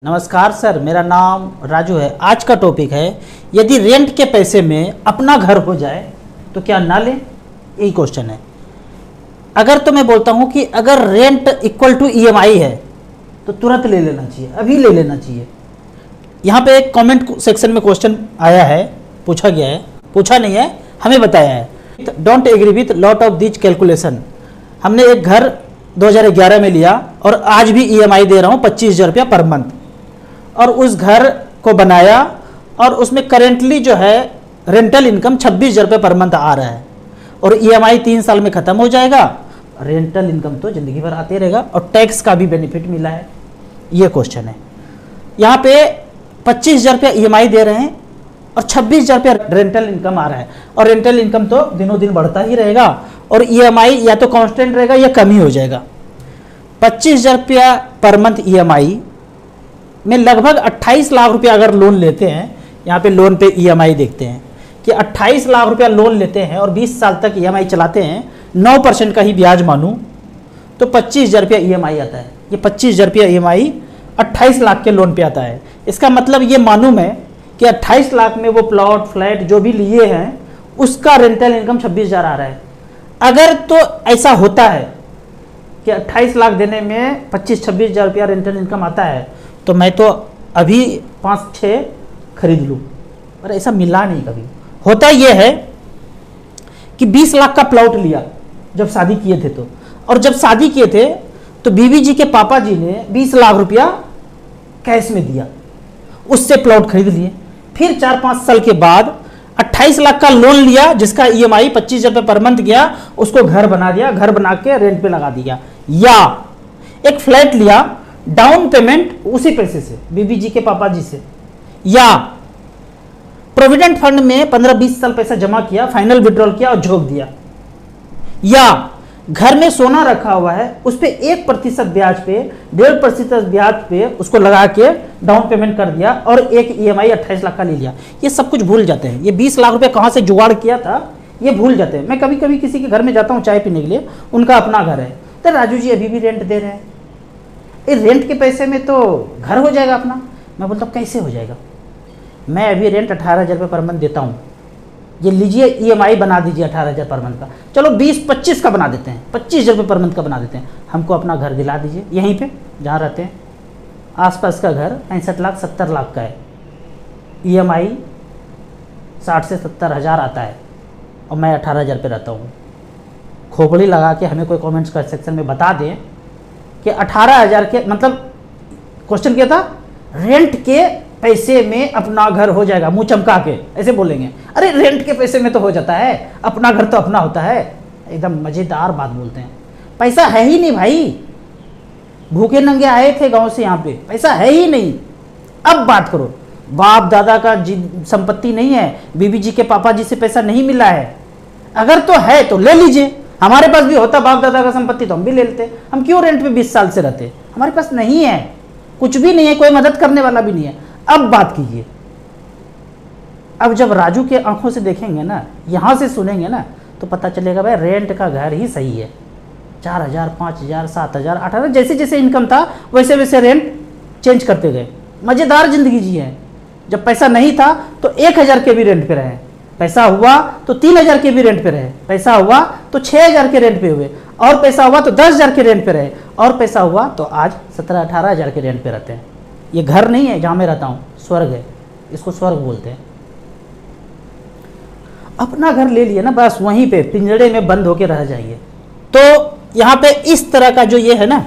नमस्कार सर, मेरा नाम राजू है। आज का टॉपिक है, यदि रेंट के पैसे में अपना घर हो जाए तो क्या ना लें, यही क्वेश्चन है। अगर तो मैं बोलता हूं कि अगर रेंट इक्वल टू ईएमआई है तो तुरंत ले लेना चाहिए, अभी ले लेना चाहिए। यहाँ पे एक कमेंट सेक्शन में क्वेश्चन आया है, पूछा गया है, पूछा नहीं है, हमें बताया है। Don't agree with lot of this calculation. हमने एक घर 2011 में लिया और आज भी ईएमआई दे रहा हूँ 25,000 रुपया पर मंथ, और उस घर को बनाया और उसमें करेंटली जो है रेंटल इनकम 26,000 रुपये पर मंथ आ रहा है, और ईएमआई 3 साल में ख़त्म हो जाएगा, रेंटल इनकम तो ज़िंदगी भर आते रहेगा और टैक्स का भी बेनिफिट मिला है। ये क्वेश्चन है। यहाँ पे 25,000 रुपया ईएमआई दे रहे हैं और 26,000 रुपया रेंटल इनकम आ रहा है, और रेंटल इनकम तो दिनों दिन बढ़ता ही रहेगा और ईएमआई या तो कांस्टेंट रहेगा या कम ही हो जाएगा। 25,000 रुपया पर मंथ ईएमआई में लगभग 28 लाख रुपया अगर लोन लेते हैं, यहाँ पे लोन पे ईएमआई देखते हैं कि 28 लाख रुपया लोन लेते हैं और 20 साल तक ईएमआई चलाते हैं, 9% का ही ब्याज मानूं तो 25,000 रुपया ईएमआई आता है। ये 25,000 रुपया ईएमआई 28 लाख के लोन पे आता है। इसका मतलब ये मानूं मैं कि 28 लाख में वो प्लॉट फ्लैट जो भी लिए हैं उसका रेंटल इनकम 26,000 आ रहा है। अगर तो ऐसा होता है कि 28 लाख देने में 25-26,000 रुपया रेंटल इनकम आता है तो मैं तो अभी 5-6 खरीद लूँ, पर ऐसा मिला नहीं कभी। होता यह है कि 20 लाख का प्लॉट लिया जब शादी किए थे, तो और जब शादी किए थे तो बीवी जी के पापा जी ने 20 लाख रुपया कैश में दिया, उससे प्लॉट खरीद लिए। फिर 4-5 साल के बाद 28 लाख का लोन लिया जिसका ईएमआई 25,000 रुपये पर मंथ गया, उसको घर बना दिया, घर बना के रेंट पे लगा दिया। या एक फ्लैट लिया, डाउन पेमेंट उसी पैसे से बीबी जी के पापा जी से, या प्रोविडेंट फंड में 15-20 साल पैसा जमा किया, फाइनल विड्रॉल किया और झोंक दिया। या घर में सोना रखा हुआ है, उस पे 1% ब्याज पे 1.5% ब्याज पे उसको लगा के डाउन पेमेंट कर दिया और एक ईएमआई 28 लाख का ले लिया। ये सब कुछ भूल जाते हैं। ये 20 लाख रुपए कहां से जुगाड़ किया था ये भूल जाते हैं। मैं कभी कभी किसी के घर में जाता हूं चाय पीने के लिए, उनका अपना घर है, तो राजू जी अभी भी रेंट दे रहे हैं, रेंट के पैसे में तो घर हो जाएगा अपना। मैं बोलता हूँ कैसे हो जाएगा, मैं अभी रेंट 18,000 रुपये पर मंथ देता हूँ, ये लीजिए ईएमआई बना दीजिए 18,000 पर मंथ का, चलो 20-25 का बना देते हैं, 25,000 रुपये पर मंथ का बना देते हैं, हमको अपना घर दिला दीजिए यहीं पे जहाँ रहते हैं। आसपास का घर 65 लाख 70 लाख का है, ईएमआई 60 से 70 हज़ार आता है और मैं 18,000 पे रहता हूँ। खोपड़ी लगा के हमें कोई कमेंट्स का सेक्शन में बता दें कि 18,000 के मतलब क्वेश्चन क्या था, रेंट के पैसे में अपना घर हो जाएगा, मुंह चमका के ऐसे बोलेंगे, अरे रेंट के पैसे में तो हो जाता है, अपना घर तो अपना होता है। एकदम मजेदार बात बोलते हैं। पैसा है ही नहीं भाई, भूखे नंगे आए थे गांव से, यहाँ पे पैसा है ही नहीं। अब बात करो, बाप दादा का संपत्ति नहीं है, बीबी जी के पापा जी से पैसा नहीं मिला है, अगर तो है तो ले लीजिए। हमारे पास भी होता बाप दादा का संपत्ति तो हम भी ले लेते। हम क्यों रेंट पे 20 साल से रहते, हमारे पास नहीं है, कुछ भी नहीं है, कोई मदद करने वाला भी नहीं है। अब बात कीजिए, अब जब राजू के आंखों से देखेंगे ना, यहां से सुनेंगे ना, तो पता चलेगा भाई रेंट का घर ही सही है। 4,000, 5,000, 7,000, 18,000 जैसे जैसे इनकम था वैसे वैसे रेंट चेंज करते गए, मजेदार जिंदगी जी है। जब पैसा नहीं था तो 1,000 के भी रेंट पे रहे, पैसा हुआ तो 3,000 के भी रेंट पे रहे, पैसा हुआ तो 6,000 के रेंट पे हुए, और पैसा हुआ तो 10,000 के रेंट पे रहे, और पैसा हुआ तो आज 17-18,000 के रेंट पे रहते हैं। ये घर नहीं है जहाँ मैं रहता हूँ, स्वर्ग है, इसको स्वर्ग बोलते हैं। अपना घर ले लिए ना, बस वहीं पे पिंजड़े में बंद होके रह जाइए। तो यहाँ पे इस तरह का जो ये है ना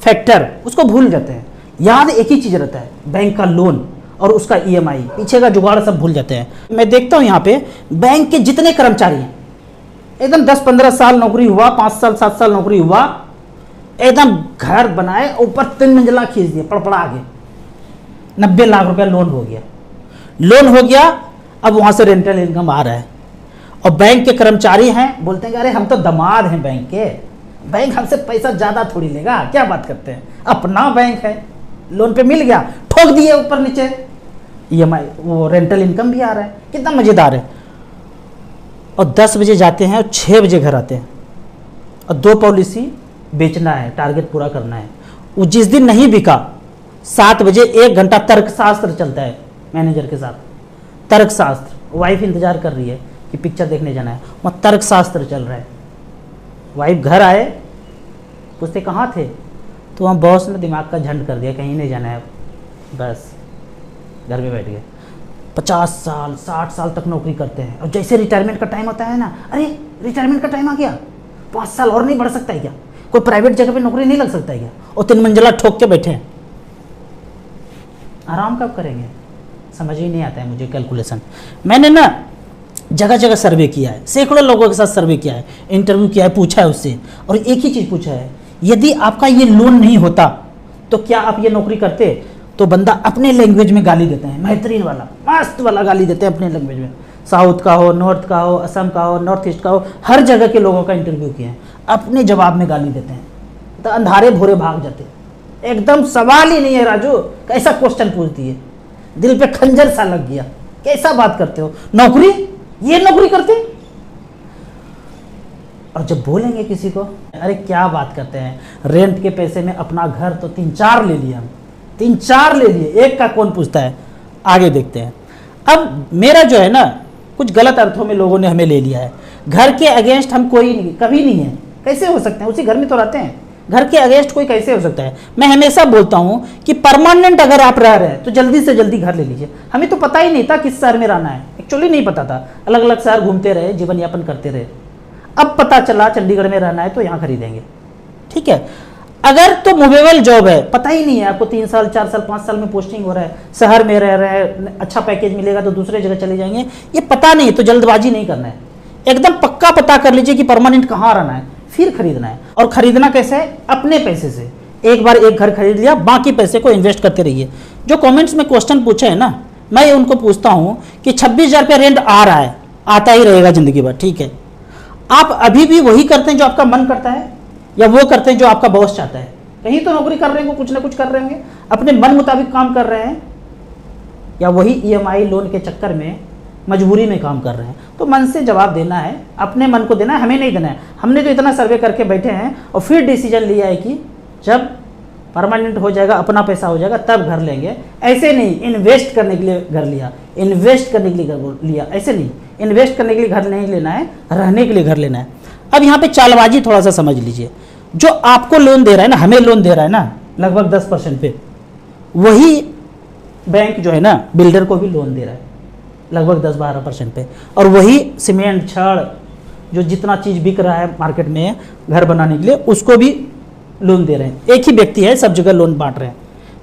फैक्टर, उसको भूल जाते हैं। याद एक ही चीज़ रहता है, बैंक का लोन और उसका ईएमआई, पीछे का जुगाड़ सब भूल जाते हैं। मैं देखता हूँ यहाँ पे बैंक के जितने कर्मचारी हैं, एकदम 10-15 साल नौकरी हुआ, 5 साल 7 साल नौकरी हुआ, एकदम घर बनाए, ऊपर 3 मंजिला खींच दिए, पड़पड़ा गए, 90 लाख रुपया लोन हो गया। लोन हो गया, अब वहाँ से रेंटल इनकम आ रहा है, और बैंक के कर्मचारी हैं, बोलते हैं कि अरे हम तो दामाद हैं बैंक के, बैंक हमसे पैसा ज़्यादा थोड़ी लेगा, क्या बात करते हैं, अपना बैंक है, लोन पे मिल गया, ठोक दिए ऊपर नीचे, ईएमआई वो रेंटल इनकम भी आ रहा है, कितना मज़ेदार है। और 10 बजे जाते हैं और 6 बजे घर आते हैं, और 2 पॉलिसी बेचना है, टारगेट पूरा करना है। वो जिस दिन नहीं बिका 7 बजे 1 घंटा तर्कशास्त्र चलता है मैनेजर के साथ, तर्कशास्त्र। वाइफ इंतजार कर रही है कि पिक्चर देखने जाना है, वहाँ तर्कशास्त्र चल रहा है। वाइफ घर आए, पूछते कहाँ थे, तो वहाँ बॉस ने दिमाग का झंड कर दिया, कहीं नहीं जाना है, बस घर में बैठ गए। 50 साल 60 साल तक नौकरी करते हैं, और जैसे रिटायरमेंट का टाइम होता है ना, अरे रिटायरमेंट का टाइम आ गया, 5 साल और नहीं बढ़ सकता है क्या, कोई प्राइवेट जगह पे नौकरी नहीं लग सकता है क्या, और 3 मंजिला ठोक के बैठे हैं। आराम कब करेंगे, समझ ही नहीं आता है मुझे कैलकुलेशन। मैंने ना जगह जगह सर्वे किया है, सैकड़ों लोगों के साथ सर्वे किया है, इंटरव्यू किया है, पूछा है उससे, और एक ही चीज़ पूछा है, यदि आपका ये लोन नहीं होता तो क्या आप ये नौकरी करते। तो बंदा अपने लैंग्वेज में गाली देते हैं, बेहतरीन वाला मस्त वाला गाली देते हैं अपने लैंग्वेज में, साउथ का हो, नॉर्थ का हो, असम का हो, नॉर्थ ईस्ट का हो, हर जगह के लोगों का इंटरव्यू किए हैं, अपने जवाब में गाली देते हैं, तो अंधारे भोरे भाग जाते हैं। एकदम सवाल ही नहीं है राजू, कैसा क्वेश्चन पूछती है, दिल पे खंजर सा लग गया, कैसा बात करते हो, नौकरी, ये नौकरी करते। और जब बोलेंगे किसी को, अरे क्या बात करते हैं, रेंट के पैसे में अपना घर तो 3-4 ले लिए हम, 3-4 ले लिए, एक का कौन पूछता है। आगे देखते हैं। अब मेरा जो है ना, कुछ गलत अर्थों में लोगों ने हमें ले लिया है, घर के अगेंस्ट हम कोई नहीं, कभी नहीं है, कैसे हो सकते हैं, उसी घर में तो रहते हैं, घर के अगेंस्ट कोई कैसे हो सकता है। मैं हमेशा बोलता हूं कि परमानेंट अगर आप रह रहे हैं तो जल्दी से जल्दी घर ले लीजिए। हमें तो पता ही नहीं था किस शहर में रहना है, एक्चुअली नहीं पता था, अलग अलग शहर घूमते रहे, जीवन यापन करते रहे, अब पता चला चंडीगढ़ में रहना है तो यहाँ खरीदेंगे, ठीक है। अगर तो मूवेबल जॉब है, पता ही नहीं है आपको 3 साल 4 साल 5 साल में पोस्टिंग हो रहा है, शहर में रह रहे हैं, अच्छा पैकेज मिलेगा तो दूसरे जगह चले जाएंगे, ये पता नहीं, तो जल्दबाजी नहीं करना है, एकदम पक्का पता कर लीजिए कि परमानेंट कहाँ रहना है, फिर खरीदना है। और खरीदना कैसे है, अपने पैसे से। एक बार एक घर खरीद लिया, बाकी पैसे को इन्वेस्ट करते रहिए। जो कमेंट्स में क्वेश्चन पूछे हैं ना, मैं उनको पूछता हूँ कि 26,000 रुपया रेंट आ रहा है, आता ही रहेगा जिंदगी भर, ठीक है, आप अभी भी वही करते हैं जो आपका मन करता है, या वो करते हैं जो आपका बॉस चाहता है। कहीं तो नौकरी कर रहे हैं, कुछ ना कुछ कर रहे होंगे, अपने मन मुताबिक काम कर रहे हैं, या वही ईएमआई लोन के चक्कर में मजबूरी में काम कर रहे हैं। तो मन से जवाब देना है, अपने मन को देना है, हमें नहीं देना है। हमने तो इतना सर्वे करके बैठे हैं और फिर डिसीजन लिया है कि जब परमानेंट हो जाएगा, अपना पैसा हो जाएगा, तब घर लेंगे। ऐसे नहीं इन्वेस्ट करने के लिए घर लिया, इन्वेस्ट करने के लिए घर लिया, ऐसे नहीं, इन्वेस्ट करने के लिए घर नहीं लेना है, रहने के लिए घर लेना है। अब यहाँ पे चालबाजी थोड़ा सा समझ लीजिए, जो आपको लोन दे रहा है ना, हमें लोन दे रहा है ना लगभग 10% पे, वही बैंक जो है ना बिल्डर को भी लोन दे रहा है लगभग 10-12% पे, और वही सीमेंट छड़ जो जितना चीज़ बिक रहा है मार्केट में घर बनाने के लिए, उसको भी लोन दे रहे हैं। एक ही व्यक्ति है, सब जगह लोन बांट रहे हैं।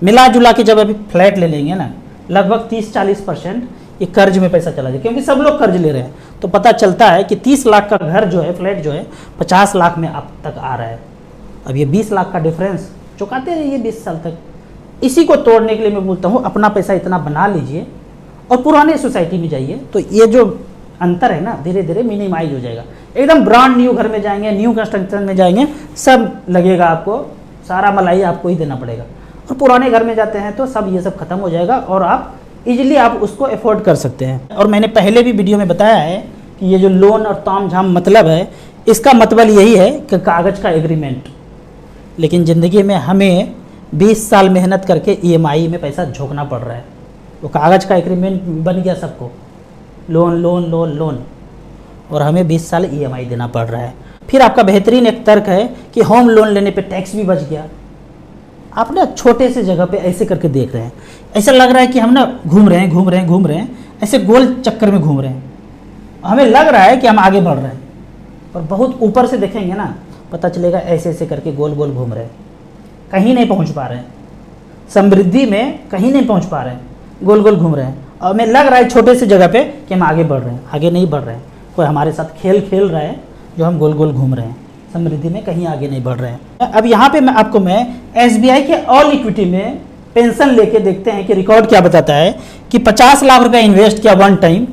मिला जुला के जब अभी फ्लैट ले लेंगे ना, लगभग 30-40% ये कर्ज में पैसा चला जाए, क्योंकि सब लोग कर्ज ले रहे हैं। तो पता चलता है कि 30 लाख का घर जो है, फ्लैट जो है, 50 लाख में अब तक आ रहा है। अब ये 20 लाख का डिफरेंस चुकाते रहिए 20 साल तक। इसी को तोड़ने के लिए मैं बोलता हूँ, अपना पैसा इतना बना लीजिए और पुराने सोसाइटी में जाइए, तो ये जो अंतर है ना धीरे धीरे मिनिमाइज हो जाएगा। एकदम ब्रांड न्यू घर में जाएंगे, न्यू कंस्ट्रक्शन में जाएंगे, सब लगेगा आपको, सारा मलाई आपको ही देना पड़ेगा। और पुराने घर में जाते हैं तो सब ये सब खत्म हो जाएगा और आप इजीली आप उसको अफोर्ड कर सकते हैं। और मैंने पहले भी वीडियो में बताया है कि ये जो लोन और ताम झाम मतलब है, इसका मतलब यही है कि कागज़ का एग्रीमेंट। लेकिन ज़िंदगी में हमें 20 साल मेहनत करके ईएमआई में पैसा झोंकना पड़ रहा है। वो कागज़ का एग्रीमेंट बन गया सबको, लोन लोन लोन लोन, और हमें 20 साल ईएमआई देना पड़ रहा है। फिर आपका बेहतरीन एक तर्क है कि होम लोन लेने पे टैक्स भी बच गया। आप ना छोटे से जगह पे ऐसे करके देख रहे हैं, ऐसा लग रहा है कि हम ना घूम रहे हैं, ऐसे गोल चक्कर में घूम रहे हैं। हमें लग रहा है कि हम आगे बढ़ रहे हैं, और बहुत ऊपर से देखेंगे ना, पता चलेगा ऐसे ऐसे करके गोल गोल घूम रहे हैं, कहीं नहीं पहुंच पा रहे हैं। समृद्धि में कहीं नहीं पहुंच पा रहे हैं, गोल गोल घूम रहे हैं। और हमें लग रहा है छोटे से जगह पे कि हम आगे बढ़ रहे हैं, आगे नहीं बढ़ रहे हैं। कोई हमारे साथ खेल खेल रहा है जो हम गोल गोल घूम रहे हैं, समृद्धि में कहीं आगे नहीं बढ़ रहे हैं। अब यहाँ पे मैं एसबीआई के ऑल इक्विटी में पेंशन लेके देखते हैं कि रिकॉर्ड क्या बताता है कि 50 लाख रुपया इन्वेस्ट किया वन टाइम।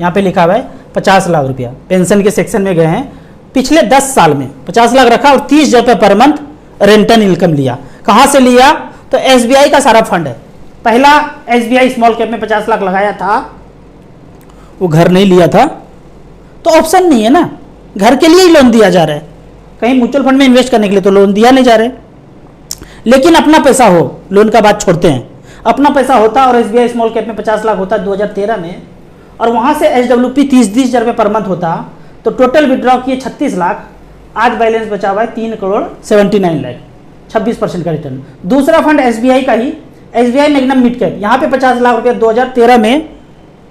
यहाँ पे लिखा हुआ है 50 लाख रुपया, पेंशन के सेक्शन में गए हैं, पिछले 10 साल में 50 लाख रखा और 30 रुपये पर मंथ रेंटल इनकम लिया। कहाँ से लिया? तो एसबीआई का सारा फंड है। पहला एसबीआई स्मॉल कैप में 50 लाख लगाया था, वो घर नहीं लिया था, तो ऑप्शन नहीं है ना, घर के लिए ही लोन दिया जा रहा है। कहीं म्यूचुअल फंड में इन्वेस्ट करने के लिए तो लोन दिया नहीं जा रहा है। लेकिन अपना पैसा हो, लोन का बात छोड़ते हैं, अपना पैसा होता और SBI स्मॉल कैप में 50 लाख होता 2013 में, और वहाँ से SWP 30 हज़ार रुपये पर मंथ होता, तो टोटल विड्रॉ किए 36 लाख, आज बैलेंस बचा हुआ है 3 करोड़ 79 लाख, 26% का रिटर्न। दूसरा फंड SBI का ही, SBI मैग्नम मिड कैप, यहाँ पे 50 लाख रुपये 2013 में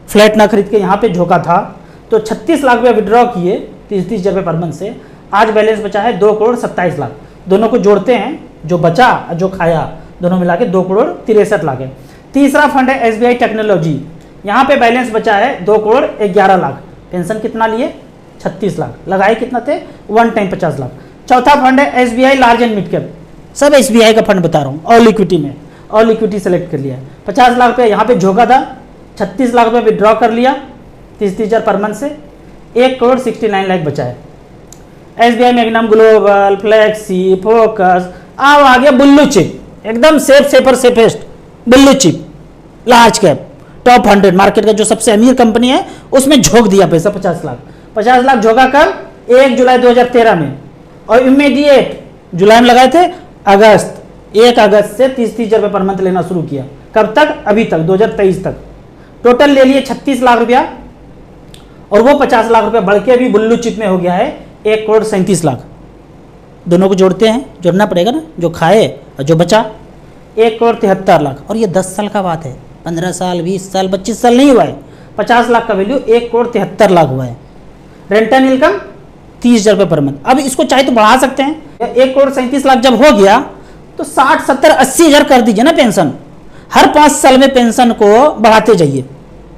फ्लैट ना खरीद के यहाँ पे झोंका था, तो 36 लाख रुपये विड्रॉ किए 30 हज़ार रुपये पर मंथ से, आज बैलेंस बचा है 2 करोड़ 27 लाख। दोनों को जोड़ते हैं, जो बचा जो खाया, दोनों मिला के 2 करोड़ 63 लाख है। तीसरा फंड है SBI टेक्नोलॉजी, यहाँ पे बैलेंस बचा है 2 करोड़ 11 लाख। पेंशन कितना लिए? 36 लाख। लगाए कितना थे? One time 50 lakh. चौथा फंड है SBI large and mid cap, सब SBI का फंड बता रहा हूँ, ऑल इक्विटी में, ऑल इक्विटी सेलेक्ट कर लिया। 50 लाख रुपये यहाँ पे झोंका था, 36 लाख रुपये विड्रॉ कर लिया 30 हज़ार पर मंथ से, 1 करोड़ 69 लाख बचा है। SBI Magnum global, flexi, focus, अब आ गया बुल्लू चिप, एकदम safest blue chip large cap top 100 market का जो सबसे अमीर कंपनी है, उसमें झोंक दिया पैसा 50 लाख। 50 लाख झोंका कब? 1 जुलाई 2013 में, और इमीडिएट जुलाई में लगाए थे, अगस्त 1 अगस्त से 30 हज़ार रुपये पर मंथ लेना शुरू किया। कब तक? अभी तक 2023 तक। टोटल ले लिए 36 लाख रुपया, और वो 50 लाख रुपया बढ़ के अभी बुल्लू चिप में हो गया है 1 करोड़ 37 लाख। दोनों को जोड़ते हैं, जोड़ना पड़ेगा ना, जो खाए और जो बचा 1 करोड़ 73 लाख। और ये 10 साल का बात है, 15 साल 20 साल 25 साल नहीं हुआ है। 50 लाख का वैल्यू 1 करोड़ 73 लाख हुआ है। रेंटल इनकम 30 हज़ार रुपये पर मंथ। अब इसको चाहे तो बढ़ा सकते हैं, 1 करोड़ 37 लाख जब हो गया तो 60 70 80 हज़ार कर दीजिए ना पेंशन। हर 5 साल में पेंशन को बढ़ाते जाइए,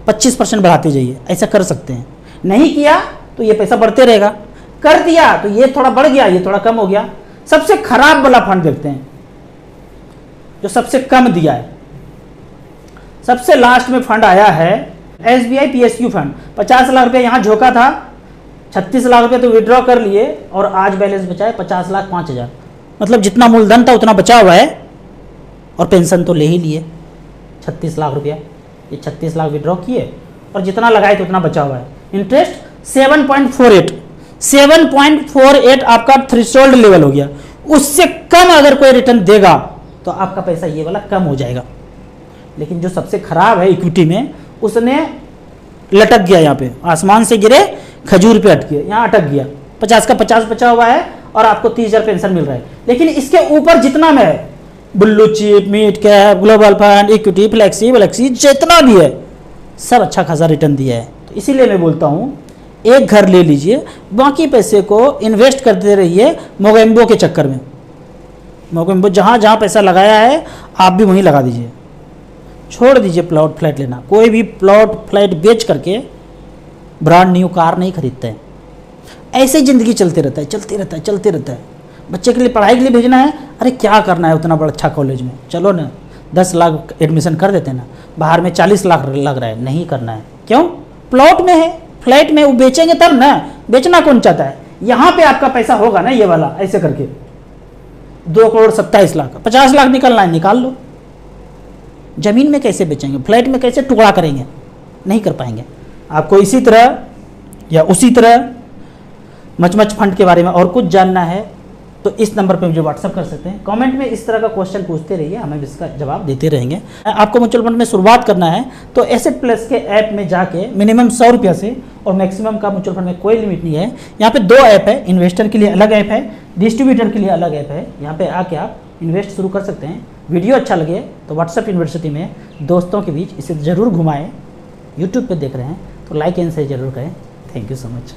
25% बढ़ाते जाइए, ऐसा कर सकते हैं। नहीं किया तो ये पैसा बढ़ते रहेगा, कर दिया तो ये थोड़ा बढ़ गया, ये थोड़ा कम हो गया। सबसे खराब वाला फंड देखते हैं, जो सबसे कम दिया है। सबसे लास्ट में फंड आया है SBI PSU फंड, 50 लाख रुपये यहाँ झोंका था, 36 लाख रुपये तो विड्रॉ कर लिए, और आज बैलेंस बचा है 50 लाख 5 हज़ार। मतलब जितना मूलधन था उतना बचा हुआ है, और पेंशन तो ले ही लिए 36 लाख रुपया। ये 36 लाख विड्रॉ किए, और जितना लगाए तो उतना बचा हुआ है। इंटरेस्ट 7.48 आपका थ्रेशोल्ड लेवल हो गया। उससे कम अगर कोई रिटर्न देगा तो आपका पैसा ये वाला कम हो जाएगा। लेकिन जो सबसे खराब है इक्विटी में, उसने लटक गया, यहाँ पे आसमान से गिरे खजूर पे अटके, यहाँ अटक गया। 50 का 50 बचा हुआ है, और आपको 30 हज़ार पेंशन मिल रहा है। लेकिन इसके ऊपर जितना में है, blue chip, mid cap, global fund, equity, flexi जितना भी है, सब अच्छा खासा रिटर्न दिया है। तो इसीलिए मैं बोलता हूँ, एक घर ले लीजिए, बाकी पैसे को इन्वेस्ट करते रहिए मोगेम्बो के चक्कर में। मोगेम्बो जहाँ जहाँ पैसा लगाया है, आप भी वहीं लगा दीजिए, छोड़ दीजिए प्लॉट फ्लैट लेना। कोई भी प्लॉट फ्लैट बेच करके ब्रांड न्यू कार नहीं खरीदते हैं। ऐसे ही ज़िंदगी चलते रहता है। बच्चे के लिए पढ़ाई के लिए भेजना है, अरे क्या करना है उतना बड़ा अच्छा कॉलेज में, चलो ना 10 लाख एडमिशन कर देते हैं ना, बाहर में 40 लाख लग रहा है, नहीं करना है। क्यों? प्लॉट में है, फ्लैट में वो बेचेंगे तब ना। बेचना कौन चाहता है? यहाँ पे आपका पैसा होगा ना, ये वाला ऐसे करके 2 करोड़ 27 लाख, 50 लाख निकलना है, निकाल लो। जमीन में कैसे बेचेंगे? फ्लैट में कैसे टुकड़ा करेंगे? नहीं कर पाएंगे। आपको इसी तरह या उसी तरह मच फंड के बारे में और कुछ जानना है तो इस नंबर पे मुझे व्हाट्सअप कर सकते हैं। कमेंट में इस तरह का क्वेश्चन पूछते रहिए, हम इसका जवाब देते रहेंगे। आपको म्यूचुअल फंड में शुरुआत करना है तो एसेट प्लस के ऐप में जाके मिनिमम 100 रुपया से, और मैक्सिमम का म्यूचुअल फंड में कोई लिमिट नहीं है। यहाँ पे 2 ऐप है, इन्वेस्टर के लिए अलग ऐप है, डिस्ट्रीब्यूटर के लिए अलग ऐप है। यहाँ पे आके आप इन्वेस्ट शुरू कर सकते हैं। वीडियो अच्छा लगे तो व्हाट्सएप यूनिवर्सिटी में दोस्तों के बीच इसे ज़रूर घुमाएँ। यूट्यूब पर देख रहे हैं तो लाइक एंड शेयर जरूर करें। Thank you so much.